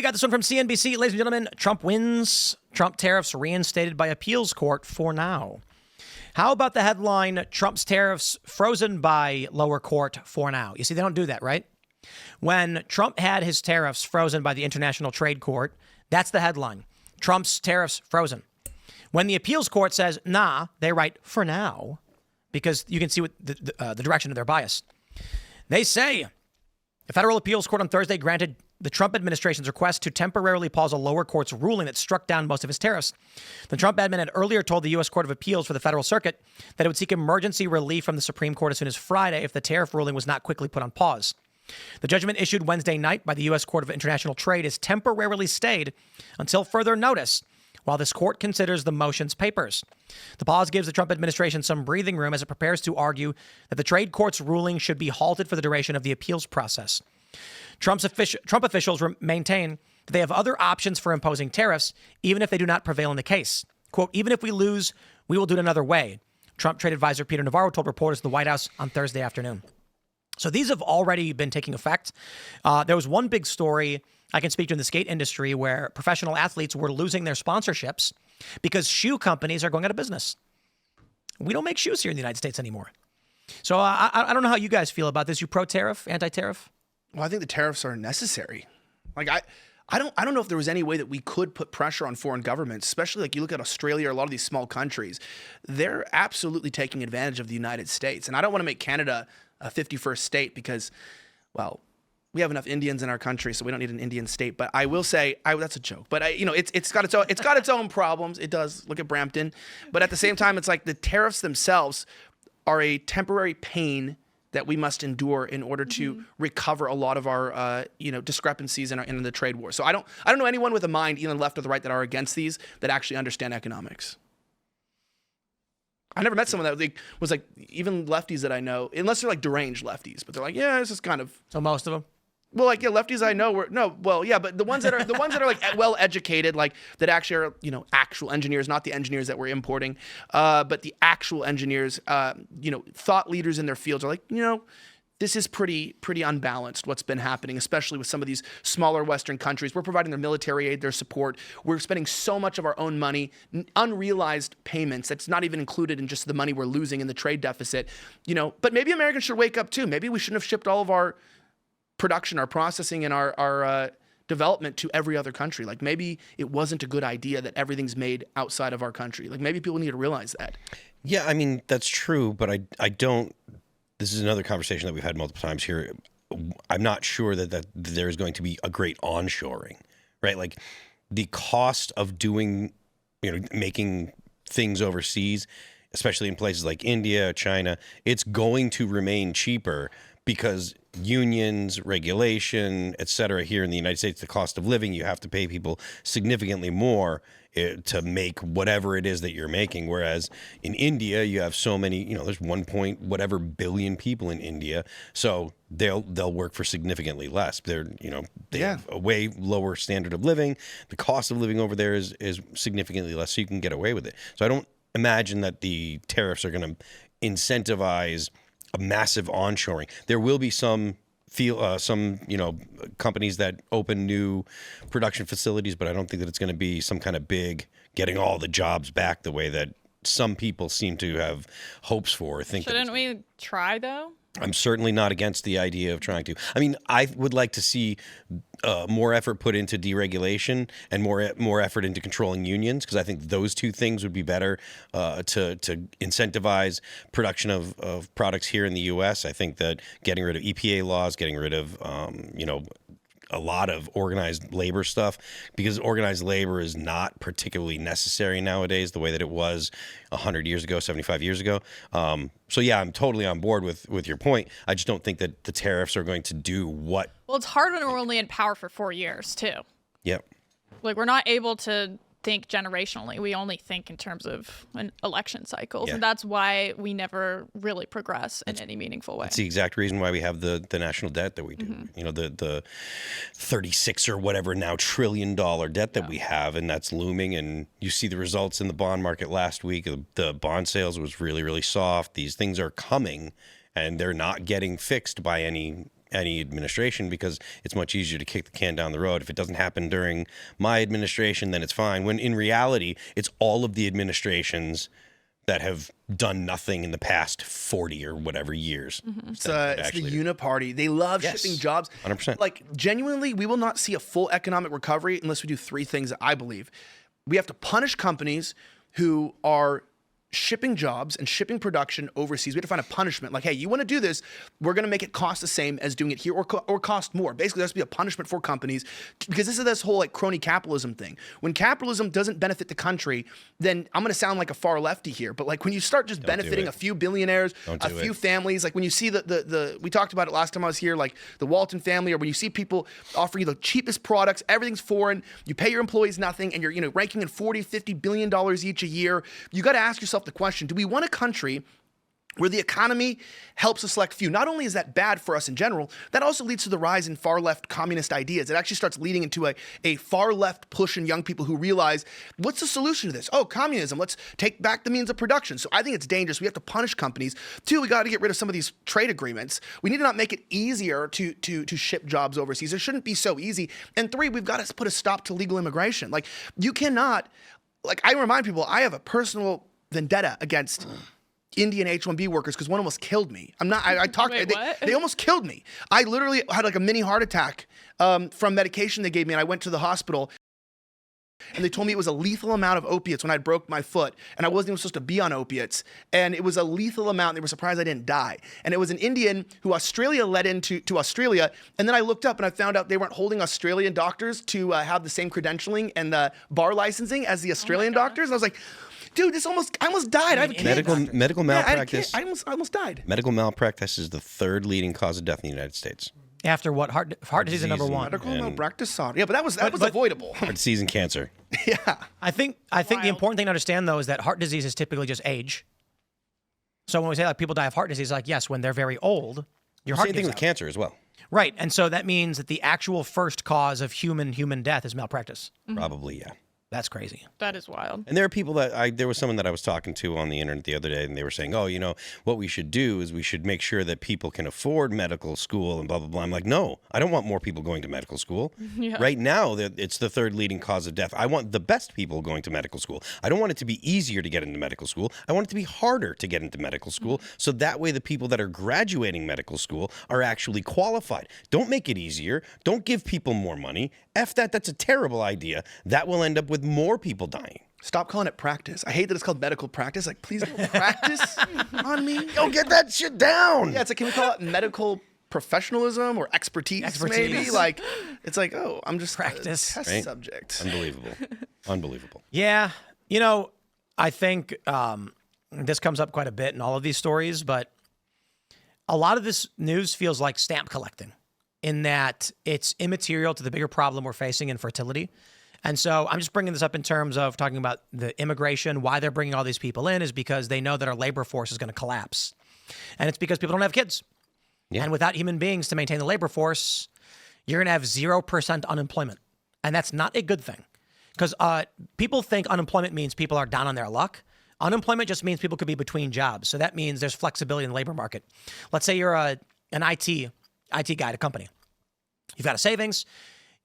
we got this one from CNBC. Ladies and gentlemen, Trump wins. Trump tariffs reinstated by appeals court for now. How about the headline, Trump's tariffs frozen by lower court for now? You see, they don't do that, right? When Trump had his tariffs frozen by the International Trade Court, that's the headline. Trump's tariffs frozen. When the appeals court says, nah, they write for now, because you can see what the direction of their bias. They say the federal appeals court on Thursday granted the Trump administration's request to temporarily pause a lower court's ruling that struck down most of his tariffs. The Trump admin had earlier told the U.S. Court of Appeals for the Federal Circuit that it would seek emergency relief from the Supreme Court as soon as Friday if the tariff ruling was not quickly put on pause. The judgment issued Wednesday night by the U.S. Court of International Trade is temporarily stayed until further notice while this court considers the motion's papers. The pause gives the Trump administration some breathing room as it prepares to argue that the trade court's ruling should be halted for the duration of the appeals process. Trump officials maintain that they have other options for imposing tariffs, even if they do not prevail in the case. Quote, even if we lose, we will do it another way, Trump trade advisor Peter Navarro told reporters at the White House on Thursday afternoon. So these have already been taking effect. There was one big story I can speak to in the skate industry where professional athletes were losing their sponsorships because shoe companies are going out of business. We don't make shoes here in the United States anymore. So I don't know how you guys feel about this. You pro-tariff, anti-tariff? Well, I think the tariffs are necessary. Like I don't know if there was any way that we could put pressure on foreign governments, especially like you look at Australia or a lot of these small countries. They're absolutely taking advantage of the United States. And I don't want to make Canada a 51st state because, well, we have enough Indians in our country, so we don't need an Indian state. But I will say, that's a joke. But it's got its own problems. It does. Look at Brampton. But at the same time, it's like the tariffs themselves are a temporary pain that we must endure in order to recover a lot of our discrepancies in the trade war. So I don't know anyone with a mind, either left or the right, that are against these that actually understand economics. I never met someone that was like, even lefties that I know, unless they're like deranged lefties, but they're like, yeah, this is kind of. So most of them? Well, like, yeah, lefties I know but the ones that are like well educated, like that actually are, actual engineers, not the engineers that we're importing, but the actual engineers, thought leaders in their fields are like, this is pretty unbalanced what's been happening, especially with some of these smaller Western countries. We're providing their military aid, their support. We're spending so much of our own money, unrealized payments. That's not even included in just the money we're losing in the trade deficit. But maybe Americans should wake up too. Maybe we shouldn't have shipped all of our production, our processing, and our development to every other country. Like maybe it wasn't a good idea that everything's made outside of our country. Like maybe people need to realize that. Yeah, I mean, that's true, but I don't. This is another conversation that we've had multiple times here. I'm not sure that there's going to be a great onshoring, right? Like the cost of doing, making things overseas, especially in places like India, China, it's going to remain cheaper because unions, regulation, et cetera, here in the United States, the cost of living, you have to pay people significantly more to make whatever it is that you're making. Whereas in India, you have so many, there's 1 point whatever billion people in India. So they'll work for significantly less. They have a way lower standard of living. The cost of living over there is significantly less, so you can get away with it. So I don't imagine that the tariffs are going to incentivize a massive onshoring. There will be some companies that open new production facilities, but I don't think that it's going to be some kind of big getting all the jobs back the way that some people seem to have hopes for. Shouldn't we try though? I'm certainly not against the idea of trying to. I mean, I would like to see more effort put into deregulation and more effort into controlling unions, because I think those two things would be better to incentivize production of products here in the U.S. I think that getting rid of EPA laws, getting rid of a lot of organized labor stuff, because organized labor is not particularly necessary nowadays the way that it was 100 years ago, 75 years ago. So yeah, I'm totally on board with your point. I just don't think that the tariffs are going to do what. Well, it's hard when we're only in power for 4 years too. Yep. Like we're not able to think generationally. We only think in terms of an election cycles. Yeah. And that's why we never really progress in any meaningful way. That's the exact reason why we have the national debt that we do. Mm-hmm. The 36 or whatever now $1 trillion debt that we have, and that's looming. And you see the results in the bond market last week. The bond sales was really, really soft. These things are coming, and they're not getting fixed by any any administration because it's much easier to kick the can down the road. If it doesn't happen during my administration, then it's fine. When in reality, it's all of the administrations that have done nothing in the past 40 or whatever years. It's the uniparty. They love shipping jobs. 100%. Like, genuinely, we will not see a full economic recovery unless we do three things that I believe. We have to punish companies who are shipping jobs and shipping production overseas. We have to find a punishment. Like, hey, you want to do this, we're going to make it cost the same as doing it here or cost more. Basically, there has to be a punishment for companies because this is this whole like crony capitalism thing. When capitalism doesn't benefit the country, then I'm going to sound like a far lefty here. But like when you start just benefiting a few billionaires, a few families, like when you see the we talked about it last time I was here, like the Walton family, or when you see people offering you the cheapest products, everything's foreign, you pay your employees nothing, and you're ranking in $40-50 billion each a year, you got to ask yourself the question, do we want a country where the economy helps a select few? Not only is that bad for us in general, that also leads to the rise in far left communist ideas. It actually starts leading into a far left push in young people who realize, what's the solution to this? Oh, communism. Let's take back the means of production. So I think it's dangerous. We have to punish companies. Two, we got to get rid of some of these trade agreements. We need to not make it easier to ship jobs overseas. It shouldn't be so easy. And three, we've got to put a stop to legal immigration. Like, you cannot, like, I remind people, I have a personal vendetta against Indian H-1B workers because one almost killed me. I talked. Wait, they almost killed me. I literally had like a mini heart attack from medication they gave me, and I went to the hospital, and they told me it was a lethal amount of opiates when I broke my foot, and I wasn't even supposed to be on opiates, and it was a lethal amount. And they were surprised I didn't die, and it was an Indian who Australia let into Australia, and then I looked up and I found out they weren't holding Australian doctors to have the same credentialing and the bar licensing as the Australian doctors, and I was like, dude, I almost died. I have a kid. Medical malpractice. I almost died. Medical malpractice is the third leading cause of death in the United States. After what? Heart disease is number one. Medical malpractice. Yeah, but that was avoidable. Heart disease and cancer. Yeah. I think the important thing to understand though is that heart disease is typically just age. So when we say like people die of heart disease, like yes, when they're very old, your heart. Same thing with cancer as well. Right, and so that means that the actual first cause of human death is malpractice. Probably, yeah. That's crazy. That is wild. And there are people there was someone that I was talking to on the internet the other day, and they were saying, oh, what we should do is we should make sure that people can afford medical school and blah, blah, blah. I'm like, no, I don't want more people going to medical school. Yeah. Right now, it's the third leading cause of death. I want the best people going to medical school. I don't want it to be easier to get into medical school. I want it to be harder to get into medical school. So that way the people that are graduating medical school are actually qualified. Don't make it easier. Don't give people more money. F that. That's a terrible idea. That will end up with more people dying. Stop calling it practice. I hate that it's called medical practice. Like, please don't practice on me. Yo, get that shit down. Yeah, it's like, can we call it medical professional or expertise. Maybe? Like, it's like, oh, I'm just practice a test subject. Unbelievable. Yeah. I think this comes up quite a bit in all of these stories, but a lot of this news feels like stamp collecting in that it's immaterial to the bigger problem we're facing in fertility. And so I'm just bringing this up in terms of talking about the immigration. Why they're bringing all these people in is because they know that our labor force is going to collapse. And it's because people don't have kids. Yeah. And without human beings to maintain the labor force, you're going to have 0% unemployment. And that's not a good thing. Because people think unemployment means people are down on their luck. Unemployment just means people could be between jobs. So that means there's flexibility in the labor market. Let's say you're an IT guy at a company. You've got a savings.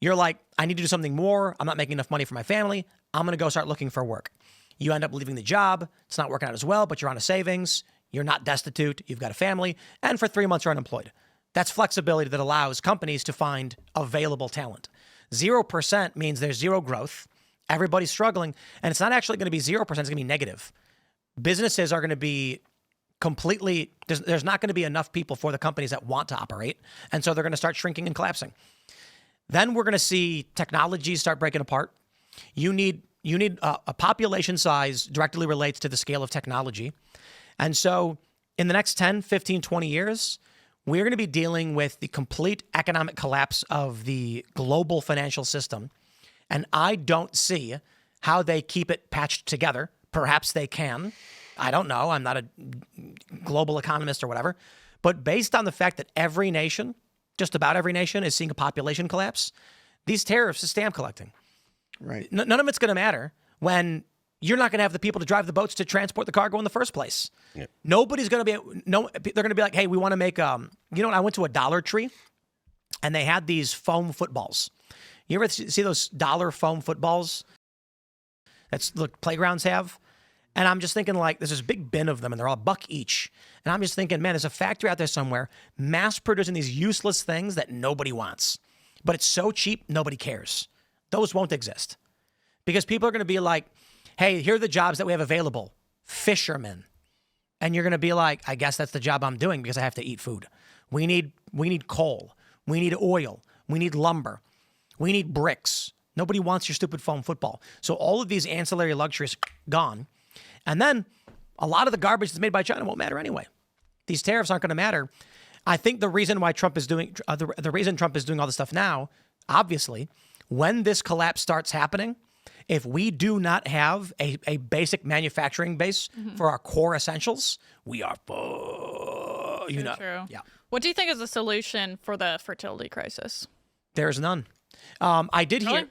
You're like, I need to do something more. I'm not making enough money for my family. I'm going to go start looking for work. You end up leaving the job. It's not working out as well, but you're on a savings. You're not destitute. You've got a family. And for 3 months, you're unemployed. That's flexibility that allows companies to find available talent. 0% means there's zero growth. Everybody's struggling. And it's not actually going to be 0%. It's going to be negative. Businesses are going to be completely, there's not going to be enough people for the companies that want to operate. And so they're going to start shrinking and collapsing. Then we're going to see technologies start breaking apart. You need a population size directly relates to the scale of technology. And so in the next 10, 15, 20 years, we're going to be dealing with the complete economic collapse of the global financial system. And I don't see how they keep it patched together. Perhaps they can. I don't know. I'm not a global economist or whatever. But based on the fact that every nation, just about every nation, is seeing a population collapse, these tariffs is stamp collecting. Right. None of it's going to matter when you're not going to have the people to drive the boats to transport the cargo in the first place. Yep. Nobody's going to be, they're going to be like, hey, we want to make, I went to a Dollar Tree and they had these foam footballs. You ever see those dollar foam footballs that's look playgrounds have? And I'm just thinking, like, there's this big bin of them, and they're all $1 each. And I'm just thinking, man, there's a factory out there somewhere mass producing these useless things that nobody wants. But it's so cheap, nobody cares. Those won't exist. Because people are going to be like, hey, here are the jobs that we have available. Fishermen. And you're going to be like, I guess that's the job I'm doing because I have to eat food. We need coal. We need oil. We need lumber. We need bricks. Nobody wants your stupid foam football. So all of these ancillary luxuries, gone. And then a lot of the garbage that's made by China won't matter anyway. These tariffs aren't going to matter. I think the reason why Trump is doing the reason Trump is doing all this stuff now, obviously, when this collapse starts happening, if we do not have a basic manufacturing base for our core essentials, we are, True. Yeah. What do you think is the solution for the fertility crisis? There's none. I did hear.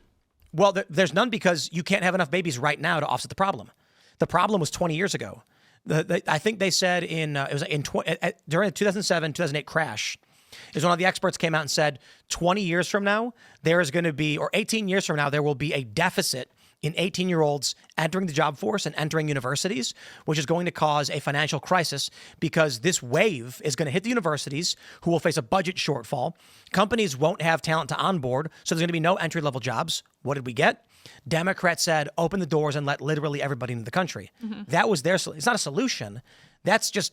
Well, there's none because you can't have enough babies right now to offset the problem. The problem was 20 years ago. I think they said during the 2007-2008 crash, is one of the experts came out and said 20 years from now, there is going to be, or 18 years from now, there will be a deficit in 18-year-olds entering the job force and entering universities, which is going to cause a financial crisis because this wave is going to hit the universities who will face a budget shortfall. Companies won't have talent to onboard, so there's going to be no entry-level jobs. What did we get? Democrats said, open the doors and let literally everybody into the country. That was their solution. It's not a solution. That's just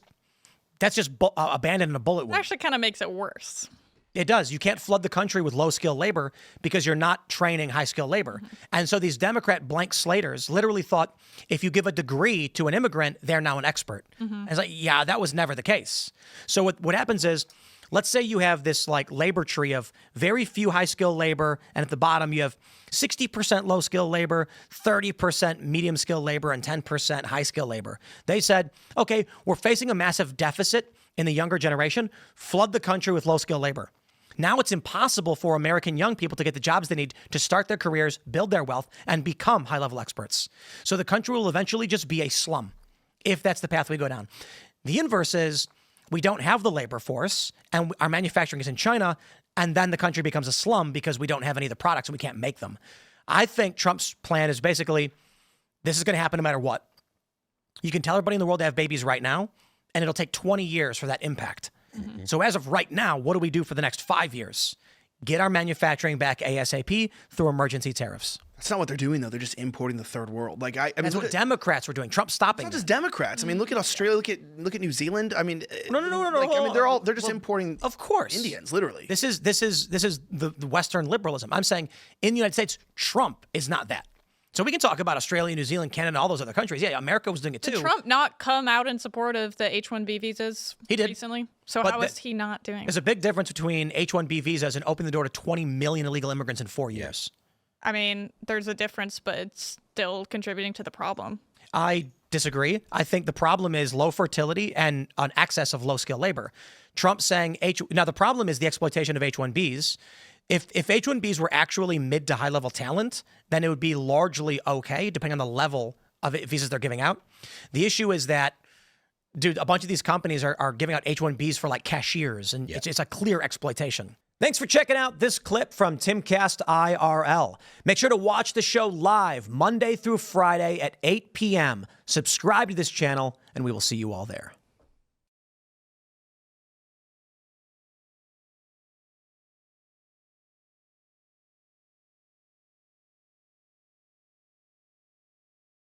abandoning a bullet wound. It actually kind of makes it worse. It does. You can't flood the country with low-skilled labor because you're not training high-skilled labor. And so these Democrat blank slaters literally thought if you give a degree to an immigrant, they're now an expert. And it's like, yeah, that was never the case. So what happens is, let's say you have this like labor tree of very few high-skilled labor, and at the bottom you have 60% low-skilled labor, 30% medium-skilled labor, and 10% high-skilled labor. They said, okay, we're facing a massive deficit in the younger generation. Flood the country with low-skilled labor. Now it's impossible for American young people to get the jobs they need to start their careers, build their wealth, and become high-level experts. So the country will eventually just be a slum, if that's the path we go down. The inverse is we don't have the labor force, and our manufacturing is in China, and then the country becomes a slum because we don't have any of the products and we can't make them. I think Trump's plan is basically, this is going to happen no matter what. You can tell everybody in the world to have babies right now, and it'll take 20 years for that impact. So as of right now, what do we do for the next 5 years? Get our manufacturing back ASAP through emergency tariffs. That's not what they're doing, though. They're just importing the third world. Like I mean, That's what Democrats were doing. Trump's stopping. It's not just Democrats. I mean, look at Australia. Look at New Zealand. I mean, No. Like, I mean, they're just importing. Of course, Indians, literally. This is the Western liberalism. I'm saying in the United States, Trump is not that. So we can talk about Australia, New Zealand, Canada, all those other countries. Yeah, America was doing it too. Did Trump not come out in support of the H-1B visas He did. recently? So But how is he not doing? There's a big difference between H-1B visas and opening the door to 20 million illegal immigrants in 4 years. I mean, there's a difference, but it's still contributing to the problem. I disagree. I think the problem is low fertility and an excess of low-skilled labor. Trump saying now the problem is the exploitation of H-1Bs. If H-1Bs were actually mid to high-level talent, then it would be largely okay, depending on the level of visas they're giving out. The issue is that, dude, a bunch of these companies are giving out H-1Bs for like cashiers, and it's a clear exploitation. Thanks for checking out this clip from Timcast IRL. Make sure to watch the show live Monday through Friday at 8 p.m. Subscribe to this channel, and we will see you all there.